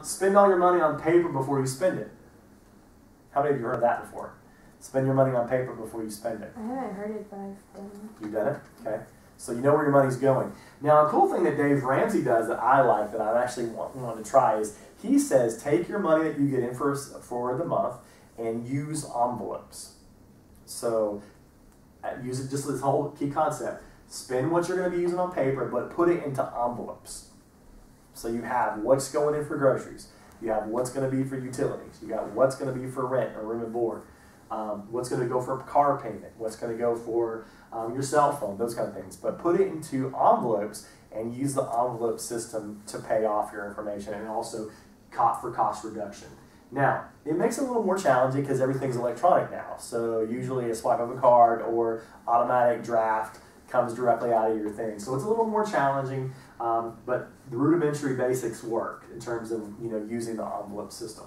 Spend all your money on paper before you spend it. How many of you heard that before? Spend your money on paper before you spend it. I haven't heard it, but I've done it. You've done it? Okay. So you know where your money's going. Now, a cool thing that Dave Ramsey does that I like, that I actually want to try, is he says take your money that you get in for the month and use envelopes. So use it, just this whole key concept. Spend what you're going to be using on paper, but put it into envelopes. So you have what's going in for groceries. You have what's going to be for utilities. You got what's going to be for rent or room and board. What's going to go for car payment. What's going to go for your cell phone, those kind of things. But put it into envelopes and use the envelope system to pay off your information, and also for cost reduction. Now, it makes it a little more challenging because everything's electronic now. So usually a swipe of a card or automatic draft comes directly out of your thing. So it's a little more challenging, but the rudimentary basics work in terms of using the envelope system.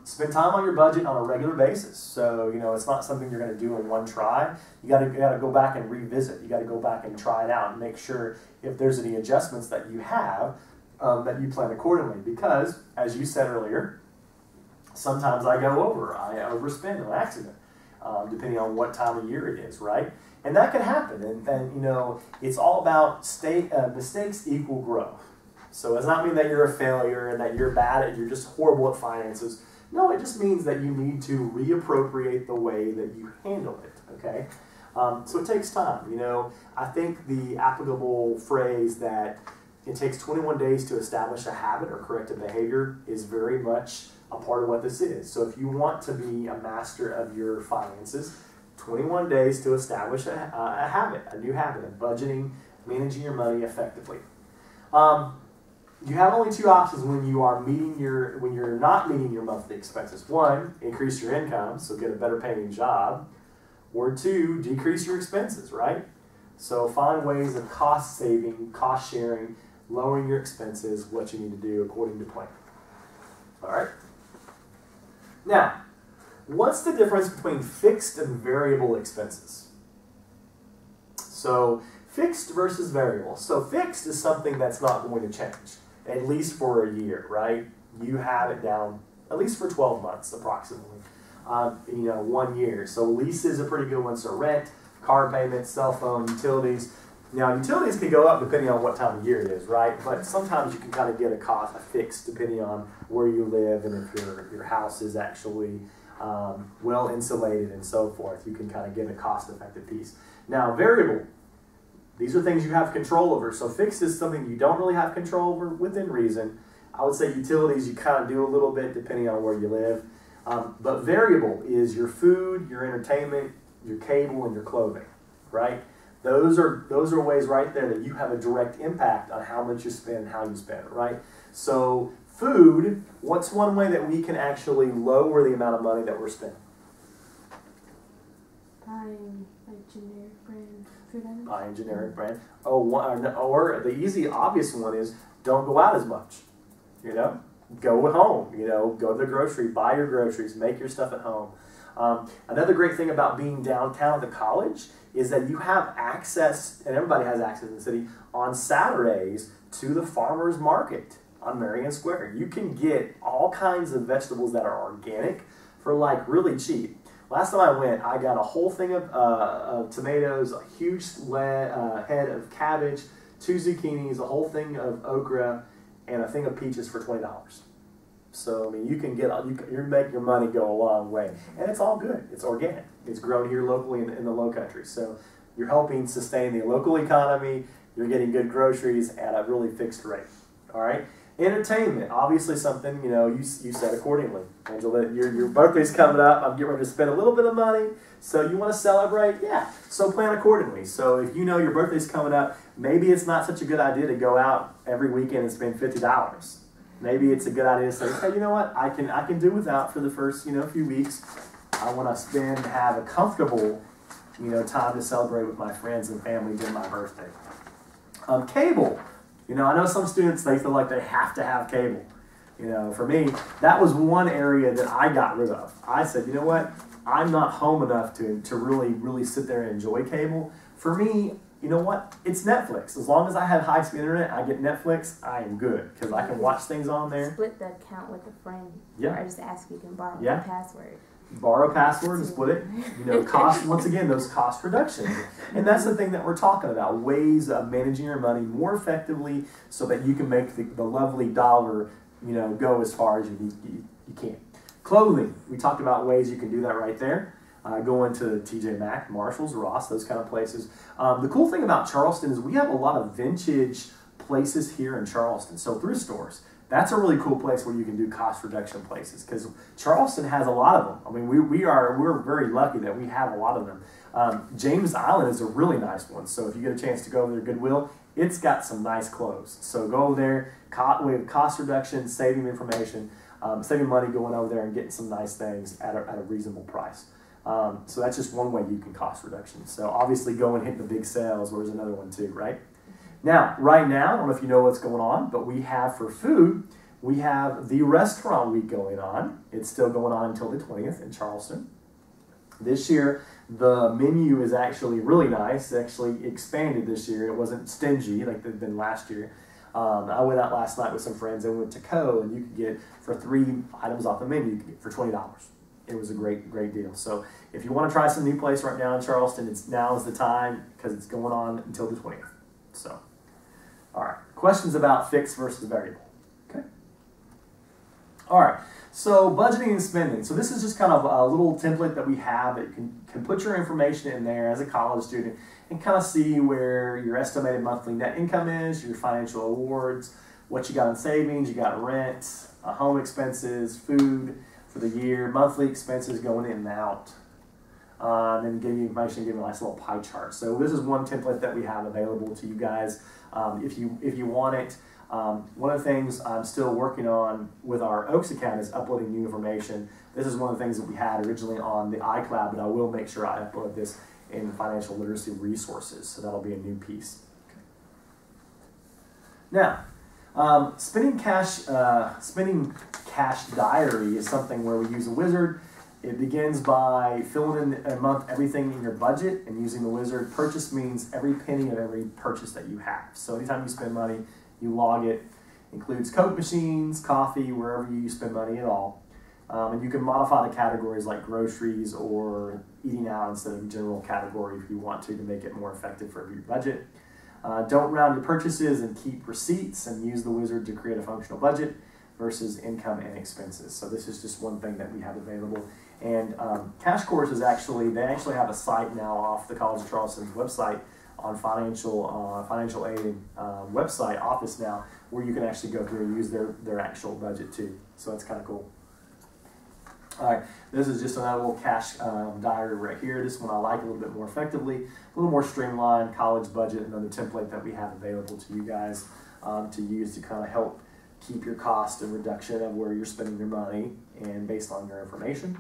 Spend time on your budget on a regular basis. So it's not something you're going to do in one try. You got to go back and revisit. You got to go back and try it out and make sure if there's any adjustments that you have that you plan accordingly. Because as you said earlier, sometimes I overspend on accident, depending on what time of year it is, right? And that can happen. And it's all about mistakes equal growth. So it does not mean that you're a failure and that you're you're just horrible at finances. No, it just means that you need to reappropriate the way that you handle it, okay? So it takes time, I think the applicable phrase that it takes 21 days to establish a habit or correct a behavior is very much a part of what this is. So if you want to be a master of your finances, 21 days to establish a habit, a new habit of budgeting, managing your money effectively. You have only two options when you're not meeting your monthly expenses. One, increase your income, so get a better paying job. Or two, decrease your expenses, right? So find ways of cost saving, cost sharing, lowering your expenses, what you need to do according to plan. All right? Now, what's the difference between fixed and variable expenses? So fixed versus variable. So fixed is something that's not going to change, at least for a year, right? You have it down at least for 12 months approximately, 1 year. So leases are pretty good one. So rent, car payments, cell phone, utilities. Now utilities can go up depending on what time of year it is, right? But sometimes you can kind of get a fixed depending on where you live and if your house is actually well insulated and so forth. You can kind of get a cost-effective piece. Now variable. These are things you have control over. So fixed is something you don't really have control over within reason. I would say utilities you kind of do a little bit depending on where you live. But variable is your food, your entertainment, your cable, and your clothing, right? Those are ways right there that you have a direct impact on how much you spend and how you spend it, right? So food, what's one way that we can actually lower the amount of money that we're spending? Buying like generic brand food items. Buying generic brand. Or the easy, obvious one is don't go out as much. Go at home. Go to the grocery, buy your groceries, make your stuff at home. Another great thing about being downtown at the college is that you have access, and everybody has access in the city, on Saturdays to the farmer's market on Marion Square. You can get all kinds of vegetables that are organic for like really cheap. Last time I went, I got a whole thing of tomatoes, a huge head of cabbage, 2 zucchinis, a whole thing of okra, and a thing of peaches for $20. So I mean, you make your money go a long way, and it's all good. It's organic. It's grown here locally in the Low Country. So you're helping sustain the local economy. You're getting good groceries at a really fixed rate. All right. Entertainment, obviously something you set accordingly. Angela, your birthday's coming up. I'm getting ready to spend a little bit of money. So you want to celebrate? Yeah. So plan accordingly. So if you know your birthday's coming up, maybe it's not such a good idea to go out every weekend and spend $50. Maybe it's a good idea to say, hey, you know what? I can do without for the first few weeks. I want to have a comfortable time to celebrate with my friends and family during my birthday. Cable. I know some students, they feel like they have to have cable. For me, that was one area that I got rid of. I said, you know what? I'm not home enough to really, really sit there and enjoy cable. For me, you know what? It's Netflix. As long as I have high-speed internet, I get Netflix, I am good because I can watch things on there. Split the account with a friend. Yeah. Or just ask if you can borrow Yeah. the password. Borrow a password and split it. You know, cost, once again, those cost reductions. And that's the thing that we're talking about, ways of managing your money more effectively so that you can make the lovely dollar, you know, go as far as you can. Clothing, we talked about ways you can do that right there. Go into TJ Maxx, Marshalls, Ross, those kind of places. The cool thing about Charleston is we have a lot of vintage places here in Charleston, so thrift stores. That's a really cool place where you can do cost reduction places because Charleston has a lot of them. I mean, we're very lucky that we have a lot of them. James Island is a really nice one. So if you get a chance to go over there, Goodwill, it's got some nice clothes. So go over there, we have cost reduction, saving information, saving money, going over there and getting some nice things at a reasonable price. So that's just one way you can cost reduction. So obviously go and hit the big sales, where's another one too, right? Now, right now, I don't know if you know what's going on, but we have for food, we have the restaurant week going on. It's still going on until the 20th in Charleston. This year, the menu is actually really nice. It's actually expanded this year. It wasn't stingy like they've been last year. I went out last night with some friends and went to Co. and you could get, for 3 items off the menu, you could get for $20. It was a great deal. So if you want to try some new place right now in Charleston, now is the time because it's going on until the 20th. So, all right. Questions about fixed versus variable? Okay. All right. So budgeting and spending. So this is just kind of a little template that we have that you can put your information in there as a college student and kind of see where your estimated monthly net income is, your financial awards, what you got in savings, you got rent, home expenses, food for the year, monthly expenses going in and out. And then give you information, give you a nice little pie chart. So this is one template that we have available to you guys if you want it. One of the things I'm still working on with our Oaks account is uploading new information. This is one of the things that we had originally on the iCloud, but I will make sure I upload this in financial literacy resources. So that'll be a new piece. Okay. Now, spending cash diary is something where we use a wizard. It begins by filling in a month everything in your budget and using the wizard. Purchase means every penny of every purchase that you have. So anytime you spend money, you log it. Includes Coke machines, coffee, wherever you spend money at all. And you can modify the categories like groceries or eating out instead of general category if you want to make it more effective for your budget. Don't round your purchases and keep receipts and use the wizard to create a functional budget versus income and expenses. So this is just one thing that we have available. And Cash Course is they actually have a site now off the College of Charleston's website on financial aid website office now where you can actually go through and use their actual budget too. So that's kind of cool. All right, this is just another little cash diary right here. This one I like a little bit more effectively, a little more streamlined college budget, another template that we have available to you guys to use to kind of help keep your cost and reduction of where you're spending your money and based on your information.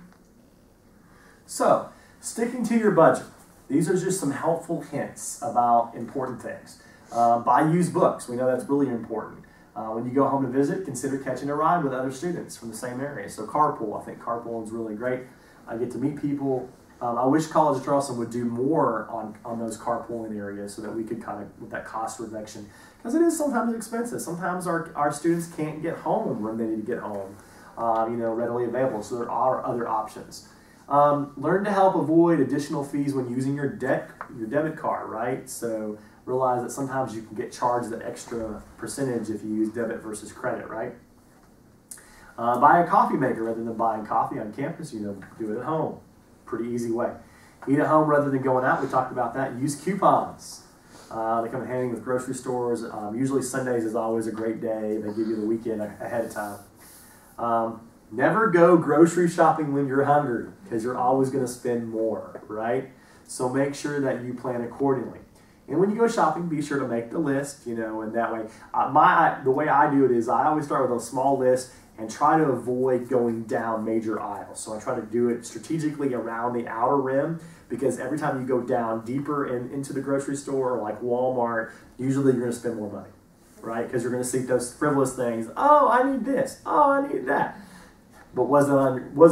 So, sticking to your budget. These are just some helpful hints about important things. Buy used books. We know that's really important. When you go home to visit, consider catching a ride with other students from the same area. So carpool. I think carpooling is really great. I get to meet people. I wish College of Charleston would do more on those carpooling areas so that we could kind of, with that cost reduction, because it is sometimes expensive. Sometimes our students can't get home when they need to get home, readily available. So there are other options. Learn to help avoid additional fees when using your debit card, right? So realize that sometimes you can get charged the extra percentage if you use debit versus credit, right? Buy a coffee maker rather than buying coffee on campus. Do it at home. Pretty easy way. Eat at home rather than going out. We talked about that. Use coupons. They come in handy with grocery stores. Usually Sundays is always a great day. They give you the weekend ahead of time. Never go grocery shopping when you're hungry because you're always going to spend more, right? So make sure that you plan accordingly. And when you go shopping, be sure to make the list, and that way. The way I do it is I always start with a small list and try to avoid going down major aisles. So I try to do it strategically around the outer rim because every time you go down deeper into the grocery store or like Walmart, usually you're going to spend more money, right? Because you're going to see those frivolous things. Oh, I need this. Oh, I need that. But was it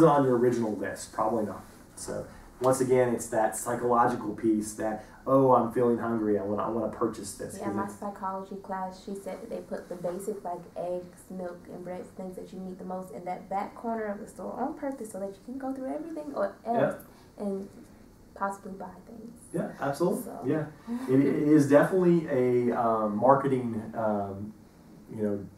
on your original list? Probably not. So once again, it's that psychological piece that, oh, I'm feeling hungry. I want to purchase this. Yeah, my psychology class, she said that they put the basic like eggs, milk, and bread, things that you need the most, in that back corner of the store on purpose so that you can go through everything else and possibly buy things. Yeah, absolutely. So. Yeah, it is definitely a marketing,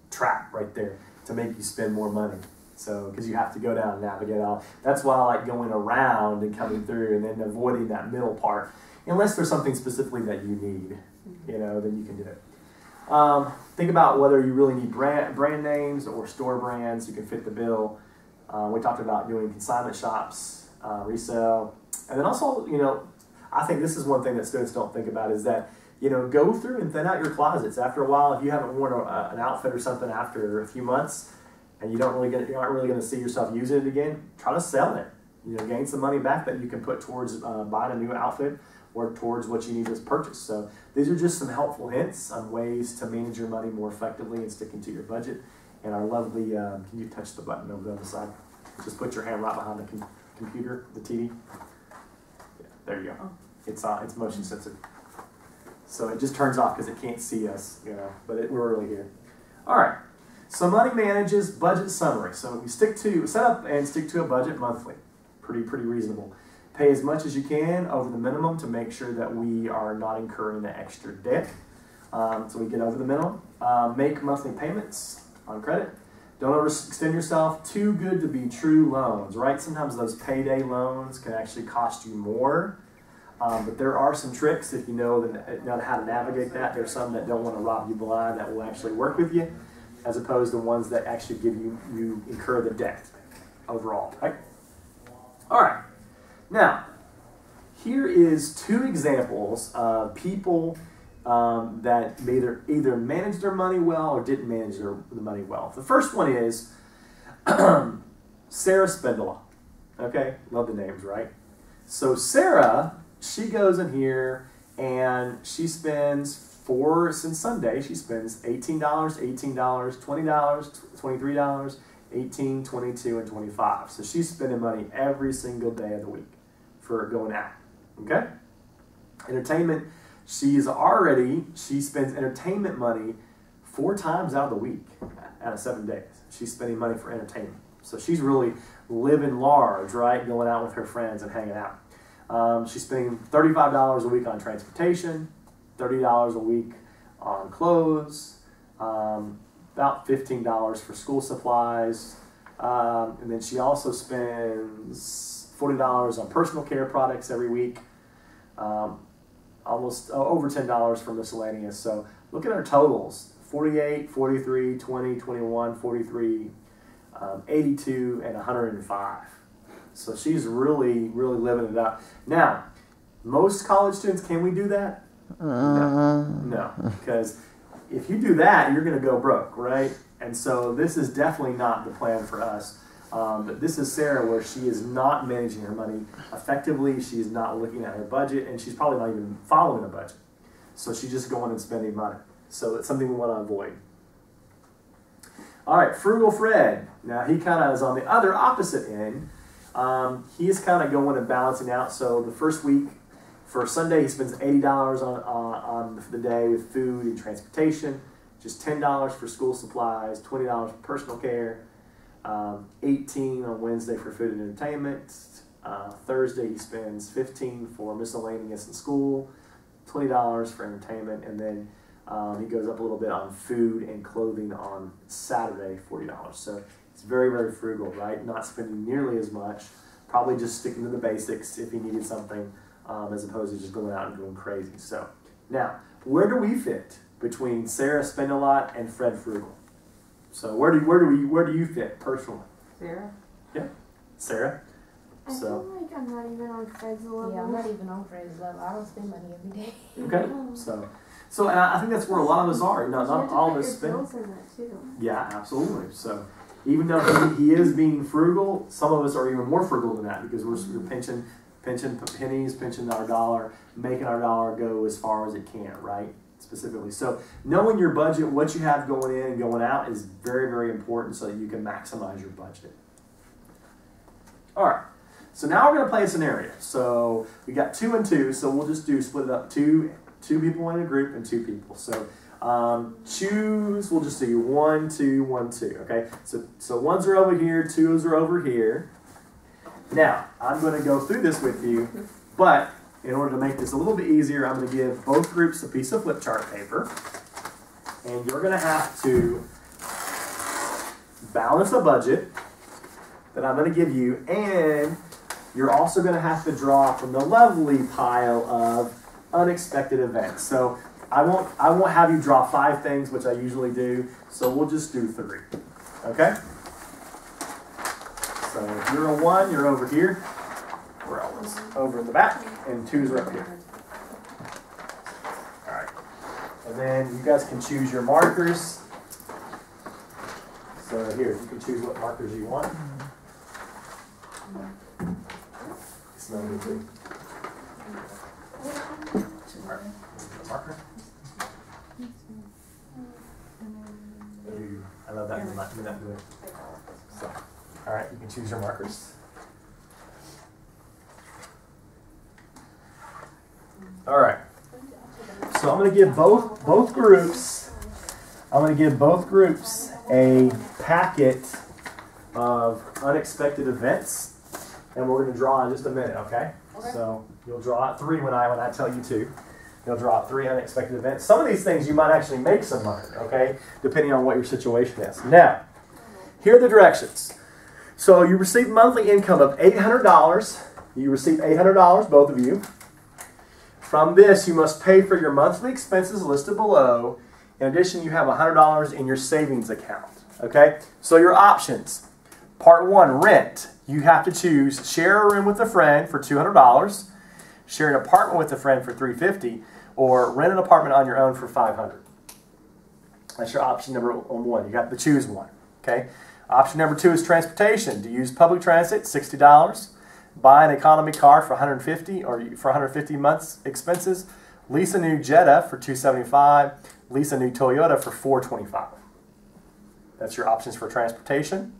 trap right there to make you spend more money. So, because you have to go down and navigate all. That's why I like going around and coming through and then avoiding that middle part. Unless there's something specifically that you need, then you can do it. Think about whether you really need brand names or store brands. You can fit the bill. We talked about doing consignment shops, resale. And then also, I think this is one thing that students don't think about is that, go through and thin out your closets. After a while, if you haven't worn an outfit or something after a few months, and you're not really going to see yourself using it again, try to sell it. Gain some money back that you can put towards buying a new outfit or towards what you need to purchase. So these are just some helpful hints on ways to manage your money more effectively and sticking to your budget. And our lovely, can you touch the button over the other side? Just put your hand right behind the computer, the TV. Yeah, there you go. It's motion sensitive. So it just turns off because it can't see us, but we're really here. All right. So money manages budget summary. So we set up and stick to a budget monthly. Pretty reasonable. Pay as much as you can over the minimum to make sure that we are not incurring the extra debt. So we get over the minimum. Make monthly payments on credit. Don't overextend yourself. Too good to be true loans, right? Sometimes those payday loans can actually cost you more. But there are some tricks if you know how to navigate that. There's some that don't want to rob you blind that will actually work with you, as opposed to ones that actually give you incur the debt overall, right? All right. Now, here is 2 examples of people that either managed their money well or didn't manage the money well. The first one is Sarah Spindola. Okay, love the names, right? So Sarah, she goes in here and she spends since Sunday, she spends $18, $18, $20, $23, $18, $22, and $25. So she's spending money every single day of the week for going out. Okay? Entertainment, she spends entertainment money 4 times out of the week out of 7 days. She's spending money for entertainment. So she's really living large, right? Going out with her friends and hanging out. She's spending $35 a week on transportation, $30 a week on clothes, about $15 for school supplies, and then she also spends $40 on personal care products every week, almost over $10 for miscellaneous. So look at our totals: 48, 43, 20, 21, 43, 82, and 105. So she's really living it up. Now, most college students, can we do that? No, because if you do that, you're going to go broke, right? And so this is definitely not the plan for us. But this is Sarah, where she is not managing her money effectively. She's not looking at her budget, and she's probably not even following a budget. So she's just going and spending money. So it's something we want to avoid. All right, Frugal Fred. Now he kind of is on the other opposite end. He's kind of going and balancing out. So the first week, for Sunday, he spends $80 on the day with food and transportation, just $10 for school supplies, $20 for personal care, $18 on Wednesday for food and entertainment. Thursday, he spends $15 for miscellaneous in school, $20 for entertainment, and then he goes up a little bit on food and clothing on Saturday, $40. So it's very frugal, right? Not spending nearly as much, probably just sticking to the basics if he needed something, as opposed to just going out and going crazy. So now, where do we fit between Sarah Spend a Lot and Fred Frugal? So where do you fit personally? Sarah? Yeah, Sarah. I feel like I'm not even on Fred's level. Yeah, I'm not even on Fred's level. I don't spend money every day. Okay, so and I think that's where a lot of us are. Not all of us spend. Bills in that too. Yeah, absolutely. So even though he is being frugal, some of us are even more frugal than that because we're pinching pennies, pinching our dollar, making our dollar go as far as it can, right? Specifically. So knowing your budget, what you have going in and going out is very important so that you can maximize your budget. All right. So now we're going to play a scenario. So we got 2 and 2, so we'll just split it up, two people in a group and 2 people. So choose, we'll just do 1, 2, 1, 2, okay? So ones are over here, 2s are over here. Now, I'm going to go through this with you, but in order to make this a little bit easier, I'm going to give both groups a piece of flip chart paper, and you're going to have to balance a budget that I'm going to give you, and you're also going to have to draw from the lovely pile of unexpected events. So I won't have you draw 5 things, which I usually do, so we'll just do 3, okay? So if you're a 1, you're over here. We're always over in the back, and 2s are up here. All right. And then you guys can choose your markers. So here, you can choose what markers you want. It's not a big. Marker. Ooh, I love that. You're not doing it. So, all right, you can choose your markers. All right. So I'm going to give both groups. I'm going to give both groups a packet of unexpected events, and we're going to draw in just a minute. Okay? So you'll draw out 3 when I tell you to. You'll draw out 3 unexpected events. Some of these things you might actually make some money. Okay? Depending on what your situation is. Now, here are the directions. So you receive monthly income of $800. You receive $800, both of you. From this, you must pay for your monthly expenses listed below. In addition, you have $100 in your savings account. Okay? So your options. Part 1, rent. You have to choose share a room with a friend for $200, share an apartment with a friend for $350, or rent an apartment on your own for $500. That's your option number 1. You got to choose one. Okay? Option number 2 is transportation. To use public transit, $60. Buy an economy car for $150 or for $150 months expenses. Lease a new Jetta for $275. Lease a new Toyota for $425. That's your options for transportation.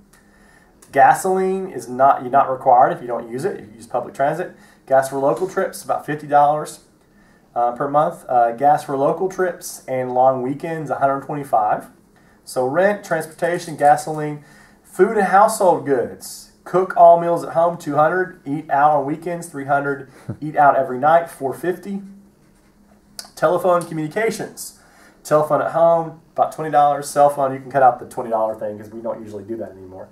Gasoline is not required if you don't use it. If you use public transit. Gas for local trips, about $50 per month. Gas for local trips and long weekends, $125. So rent, transportation, gasoline, food and household goods. Cook all meals at home, $200. Eat out on weekends, $300. Eat out every night, $450. Telephone communications. Telephone at home, about $20. Cell phone, you can cut out the $20 thing because we don't usually do that anymore.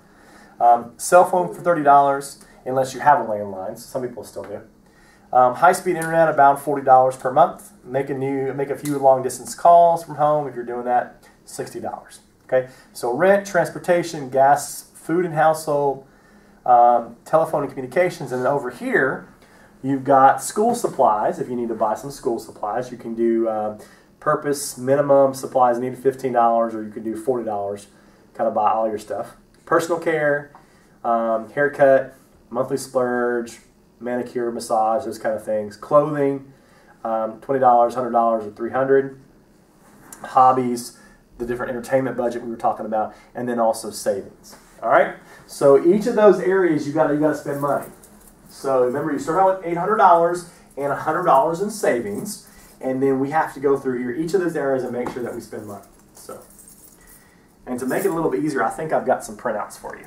Cell phone for $30 unless you have a landline. Some people still do. High-speed internet, about $40 per month. Make a few long-distance calls from home. If you're doing that, $60. Okay, so rent, transportation, gas, food and household, telephone and communications, and then over here you've got school supplies. If you need to buy some school supplies, you can do purpose minimum supplies needed $15, or you can do $40, kind of buy all your stuff. Personal care, haircut, monthly splurge, manicure, massage, those kind of things. Clothing, $20, $100, or $300. Hobbies, the different entertainment budget we were talking about, and then also savings. All right. So each of those areas you got to spend money. So remember, you start out with $800 and $100 in savings, and then we have to go through here each of those areas and make sure that we spend money. So, and to make it a little bit easier, I think I've got some printouts for you.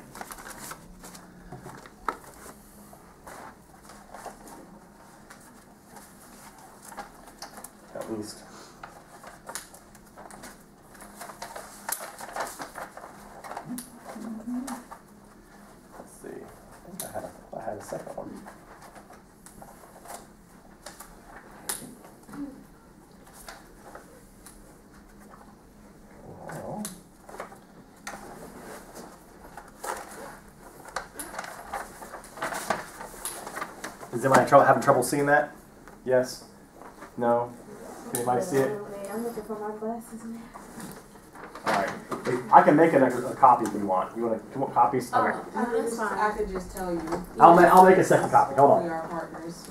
At least. I had a second one. Well, is anybody having trouble seeing that? Yes? No? Can anybody see it? I'm looking for my glasses now. Alright. I can make a copy if you want. You want copies? Okay. That's fine. I could just tell you. I'll make a second copy. Hold on. We are partners.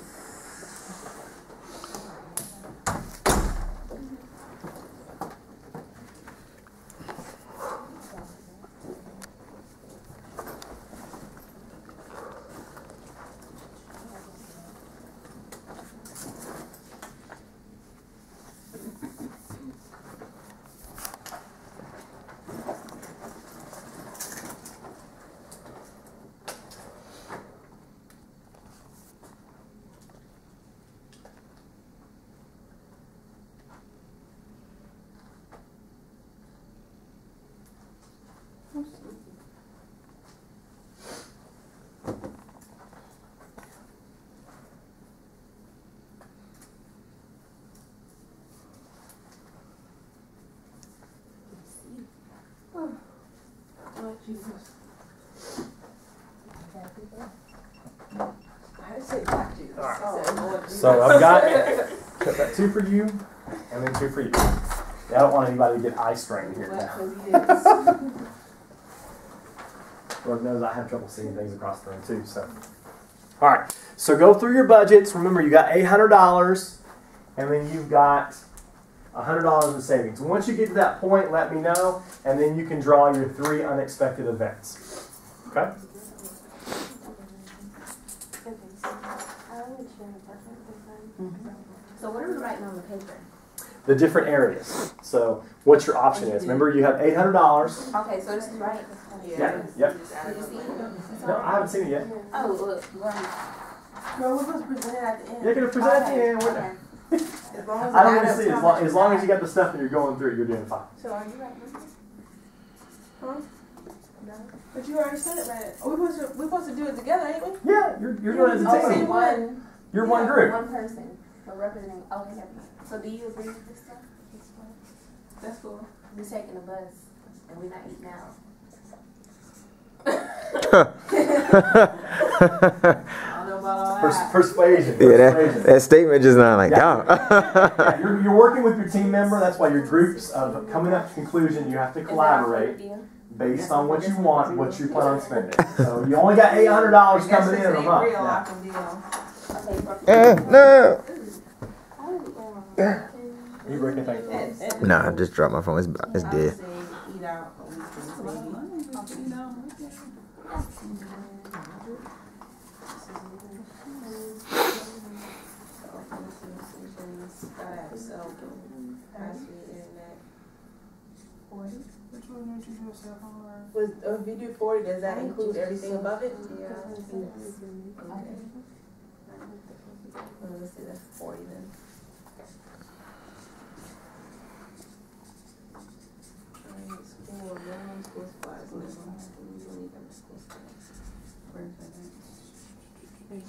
Oh, Jesus. I had to say black Jesus. All right. I said, Lord, So I've got 2 for you, and then 2 for you. I don't want anybody to get eye strain here black now. Jesus. Lord knows I have trouble seeing things across the room too. So, all right. So go through your budgets. Remember, you got $800, and then you've got $100 in savings. Once you get to that point, let me know, and then you can draw your 3 unexpected events. Okay. So what are we writing on the paper? The different areas. So what your option is. Remember, you have $800. Okay, so this is right. Yeah. Yep. Did you see it? No, I haven't seen it yet. Oh, look, right. No, we're supposed to present it at the end. You're gonna present at the end. Okay. As long as I don't it want to adds see. up As to long, how as long much as you got the stuff and you're going through it, you're doing fine. So are you right? Huh? No. But you already said it right. Oh, we're supposed to do it together, ain't we? Yeah, you're doing it as a Okay, team. one. You're one group. One person. So representing. Okay, never mind. So do you agree with this stuff? That's cool. We're taking a bus and we're not eating out. I don't know about all that. Persuasion. Yeah, Persuasion. that statement just not like, Yeah. oh. Yeah, you're working with your team member. That's why your groups of coming up to conclusion. You have to collaborate based on what you want, what you plan on spending. So you only got $800 coming in a month. Real, Yeah. I can deal. Okay, No. You breaking things? Nah, I just dropped my phone. It's I dead. would say eat out a weekend, maybe. Was video 40, does that include everything above it? Yeah. Okay. Well, let's see, that's 40 then. Alright, school, minimum school supplies, minimum school supplies. Where's that at?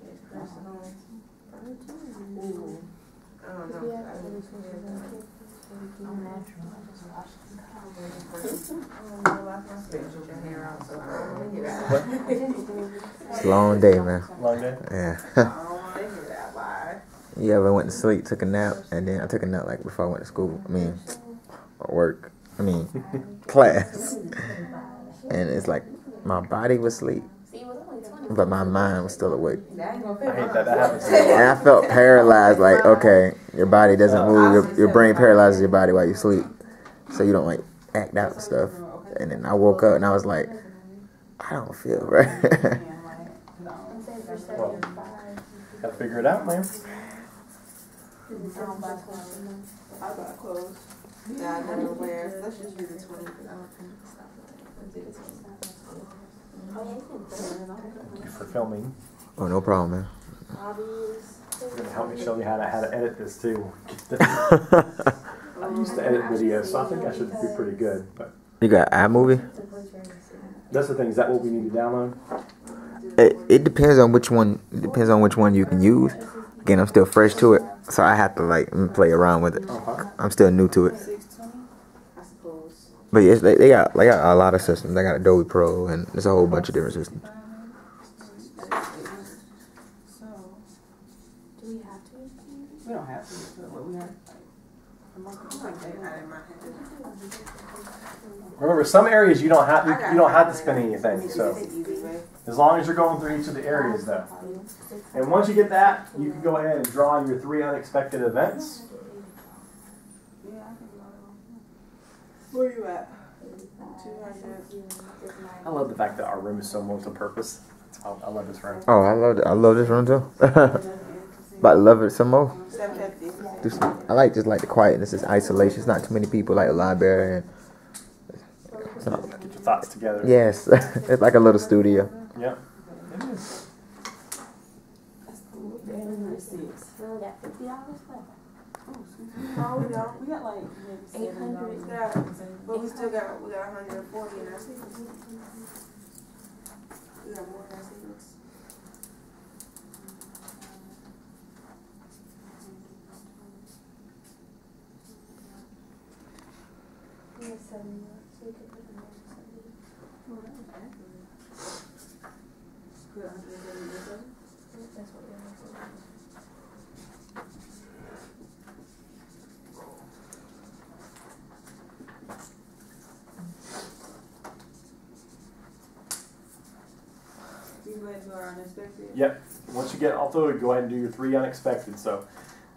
Okay, personal. Ooh. I don't know. It's a long day, man. Long day? Yeah. I don't want to hear that lie. You ever went to sleep, took a nap, and then I took a nap like before I went to school. Or work. Class. And it's like my body was asleep, but my mind was still awake. That ain't gonna I fit hate mine. that. That happens. And I felt paralyzed, like, okay, your body doesn't move, your brain paralyzes your body while you sleep. So you don't like act out and stuff. And then I woke up and I was like, I don't feel right. Well, gotta figure it out, man. I got clothes. Yeah, I never wear. Let's just do the 20. Thank you for filming. Oh, no problem, man. You're gonna help me show you how to edit this too. I used to edit videos, so I think I should be pretty good. But You got iMovie? that's the thing. Is that what we need to download? It depends on which one. It depends on which one you can use. Again, I'm still fresh to it, so I have to like play around with it. I'm still new to it. 620? I suppose. But yes, they got a lot of systems. They got Adobe Pro and there's a whole bunch of different systems. So, do we have to? We don't have to. But what we have. Remember, some areas you don't have to spend anything. So as long as you're going through each of the areas, though. And once you get that, you can go ahead and draw your 3 unexpected events. Where you at? 200. I love the fact that our room is so multi-purpose. I love this room. Oh, I love this room too. But I love it some more. 750. I like the quietness, it's isolation. It's not too many people like the library. And it's not, Get your thoughts together. yes, it's like a little studio. Yep. It is. We only got $50 left. No, we don't. We got like maybe 800. Yeah, but we got 140 in our savings. We got more in our savings. We have 7 more, so we could put them on 70. Put 170. That's what we're going to You go ahead and do our unexpected. Yep. Once you get all through it, go ahead and do your 3 unexpected. So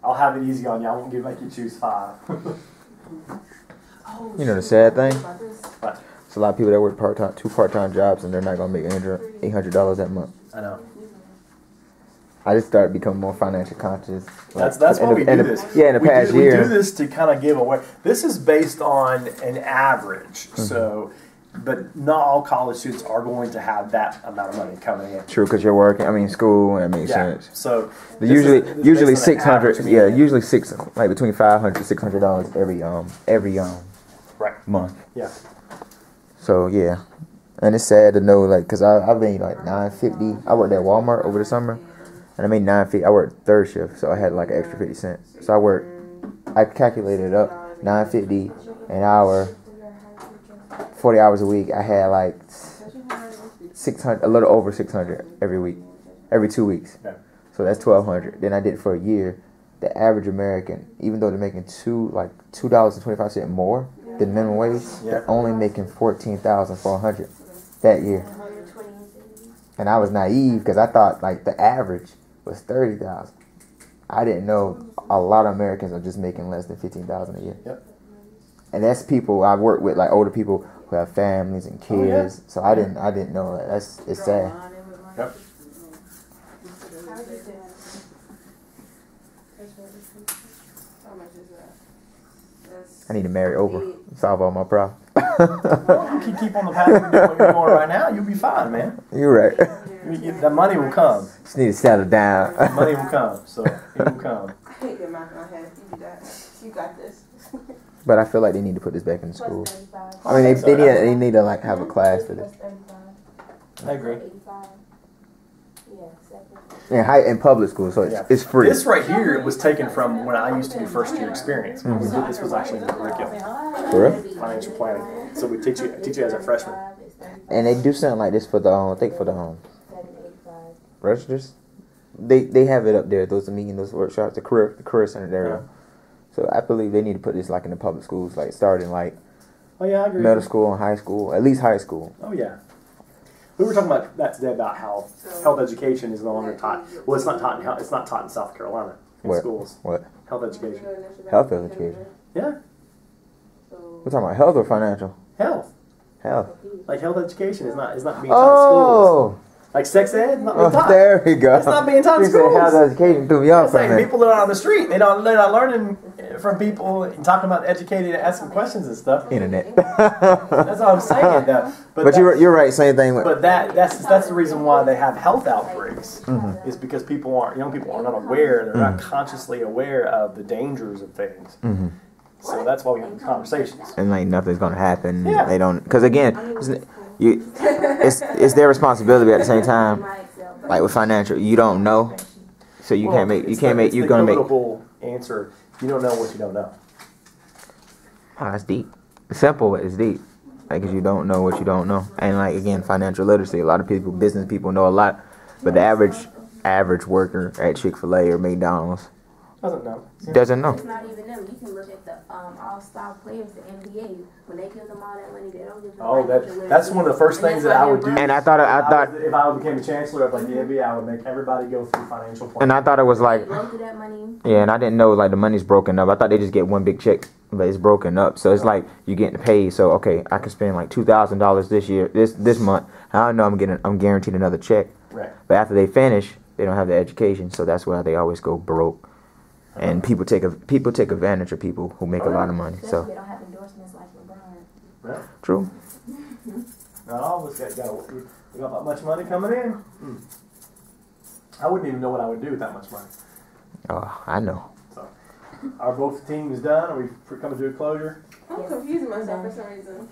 I'll have it easy on you. I won't make you choose 5. You know the sad thing? What? It's a lot of people that work part-time, 2 part-time jobs, and they're not gonna make $800 that month. I know. I just started becoming more financially conscious. That's why we do this. Yeah, in the past year. We do this to kind of give away. This is based on an average. So, but not all college students are going to have that amount of money coming in. True, because you're working. I mean, school. That makes sense. So Usually based on 600. average Yeah, mean. usually like between $500 to $600 every Right. month. Yeah. So yeah, and it's sad to know, like, cause I made like $9.50. I worked at Walmart over the summer, and I made $9.50. I worked third shift, so I had like an extra 50 cents. So I calculated it up, $9.50 an hour, 40 hours a week. I had like 600, a little over 600 every week, every 2 weeks. Okay. So that's $1,200. Then I did it for a year. The average American, even though they're making $2.25 more than minimum wage, they're only making $14,400 that year. And I was naive because I thought like the average was $30,000. I didn't know a lot of Americans are just making less than $15,000 a year. Yep. And that's people I work with, like older people who have families and kids. So I didn't know that. It's sad. Yep. I need to marry Oprah. Solve all my problems. Well, you keep on the path you're going right now, you'll be fine, man. You're right. The money will come. Just need to settle down. The money will come. So it will come. I hate your mouth in my head. You do that. You got this. But I feel like they need to put this back in school. Plus 35. I mean, they need to like have a class for this. Plus 35. I agree. 85. Yeah, separate. In public school, so it's free. This right here was taken from when I used to do first year experience. This was actually in the curriculum. For real? Financial planning. So we teach you as a freshman. And they do something like this for the I think for the registers. They have it up there. Those meetings, those workshops, the career center there. Yeah. So I believe they need to put this like in the public schools, like starting like Oh yeah, I agree. middle school and high school, at least high school. Oh yeah. We were talking about that today about how health education is no longer taught. Well, it's not taught in South Carolina in schools. What? Health education. Health education. Yeah. We're talking about health or financial? Health. Health. Like health education is not being taught in schools. Oh. Like sex ed, not being taught. There we go. It's not being taught in You said schools. health education threw me off It's for a like minute. people that are on the street. They're not learning from people and talking about educated and asking questions and stuff. Internet. That's all I'm saying. Though. But you're right. Same thing with. But that's the reason why they have health outbreaks. Is because young people are not aware. They're not consciously aware of the dangers of things. So that's why we have these conversations. And like nothing's gonna happen. Yeah. They don't, because again, it's their responsibility. But at the same time, like with financial, you don't know, so you're gonna make. It's the answer. You don't know what you don't know. Oh, that's deep. It's simple, but it's deep. Like, 'cause you don't know what you don't know, and like again, financial literacy. A lot of people, business people, know a lot, but the average worker at Chick-fil-A or McDonald's Doesn't know. doesn't know. It's not even them. You can look at the all-star players, the NBA. When they give them all that money, they don't give them. Oh, that's one of the first things that I would do. And I thought if I became a chancellor of like the NBA, I would make everybody go through financial planning. and I thought it was like, Go through that money. yeah, and I didn't know like the money's broken up. I thought they just get one big check, but it's broken up. So it's like you getting paid. So okay, I can spend like $2,000 this year, this month. I know I'm guaranteed another check. Right. But after they finish, they don't have the education, so that's why they always go broke. And people take advantage of people who make a lot of money. Especially So they don't have endorsements like LeBron. Yeah. true. Not all of us got that much money coming in. I wouldn't even know what I would do with that much money. Oh, I know. So, Are both teams done? Are we coming to a closure? I'm Yes. confusing myself Done. for some reason.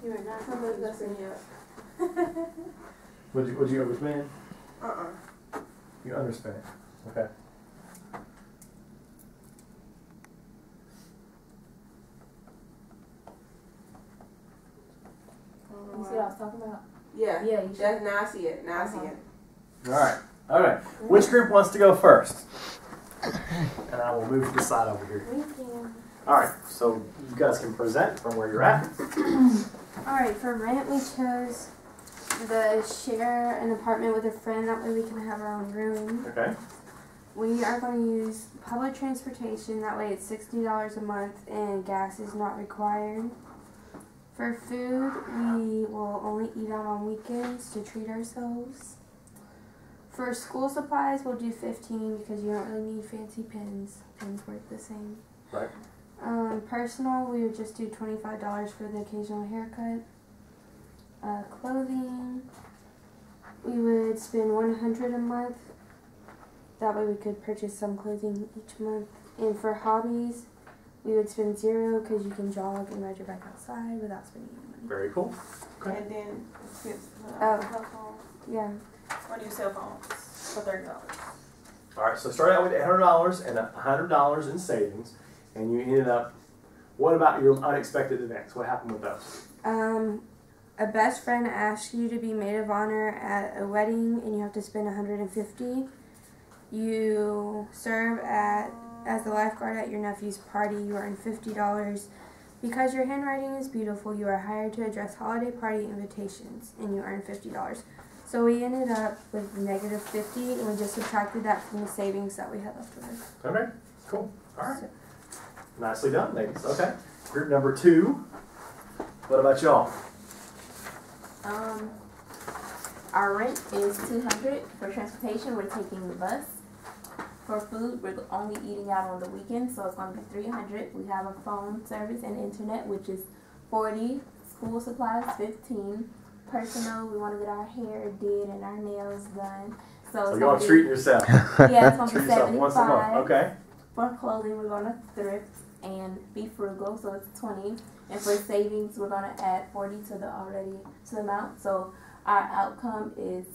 You are not Somebody's messing me up. Would you overspend? You underspend. Okay. You see what I was talking about? Yeah. Yeah, you should. Yeah, now I see it. Now I see it. All right. Okay. Which group wants to go first? And I will move to the side over here. We can. All right. So you guys can present from where you're at. Alright, for rent we chose the share an apartment with a friend, that way we can have our own room. Okay. We are going to use public transportation, that way it's $60 a month and gas is not required. For food, we will only eat out on weekends to treat ourselves. For school supplies, we'll do $15 because you don't really need fancy pens. Pens work the same. Right. Personal, we would just do $25 for the occasional haircut. Clothing, we would spend $100 a month. That way we could purchase some clothing each month. And for hobbies, we would spend $0 because you can jog and ride your bike outside without spending any money. Very cool. Okay. And then Oh. cell phone. Yeah. Or do cell phones for $30. All right. So start out with $800 and $100 in savings, and you ended up. What about your unexpected events? What happened with those? A best friend asks you to be maid of honor at a wedding and you have to spend $150. You serve as the lifeguard at your nephew's party, you earn $50. Because your handwriting is beautiful, you are hired to address holiday party invitations and you earn $50. So we ended up with -50 and we just subtracted that from the savings that we had left over. Okay. Cool. All right. Nicely done, ladies. Okay. Group number 2. What about y'all? Our rent is $200 for transportation. We're taking the bus. For food, we're only eating out on the weekends, so it's going to be $300. We have a phone service and internet, which is $40. School supplies, $15. Personal, we want to get our hair did and our nails done. So you're all treating yourself. Yeah, it's going to Treat be yourself once a month. $75. Okay. For clothing, we're going to thrift and be frugal, so it's $20. And for savings, we're going to add $40 to the amount. So our outcome is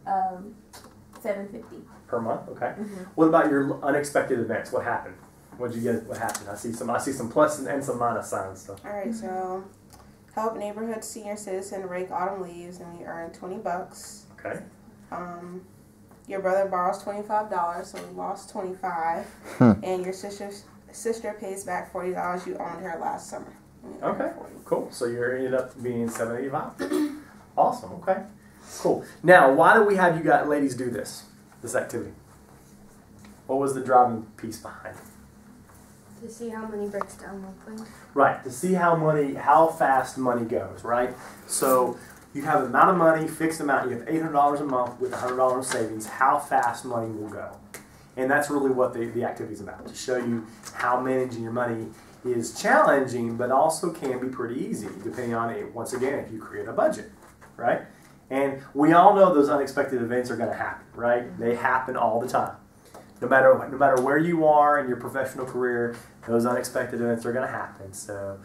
$750 Per month. Okay. Mm-hmm. What about your unexpected events? What happened? What did you get? What happened? I see some plus and some minus signs. So. All right, so help neighborhood senior citizen rake autumn leaves, and we earn $20. Okay. Your brother borrows $25, so we lost $25. And your sister pays back $40 you owed her last summer. Okay. Cool. So you ended up being $785. Awesome. Okay. Cool. Now, why do we have you guys ladies do this activity? What was the driving piece behind it? To see how money breaks down monthly. Right, to see how fast money goes, right? So you have an amount of money, fixed amount, you have $800 a month with $100 savings, how fast money will go. And that's really what the activity is about, to show you how managing your money is challenging, but also can be pretty easy, depending on, once again, if you create a budget, right? And we all know those unexpected events are going to happen, right? They happen all the time. No matter where you are in your professional career, those unexpected events are going to happen. So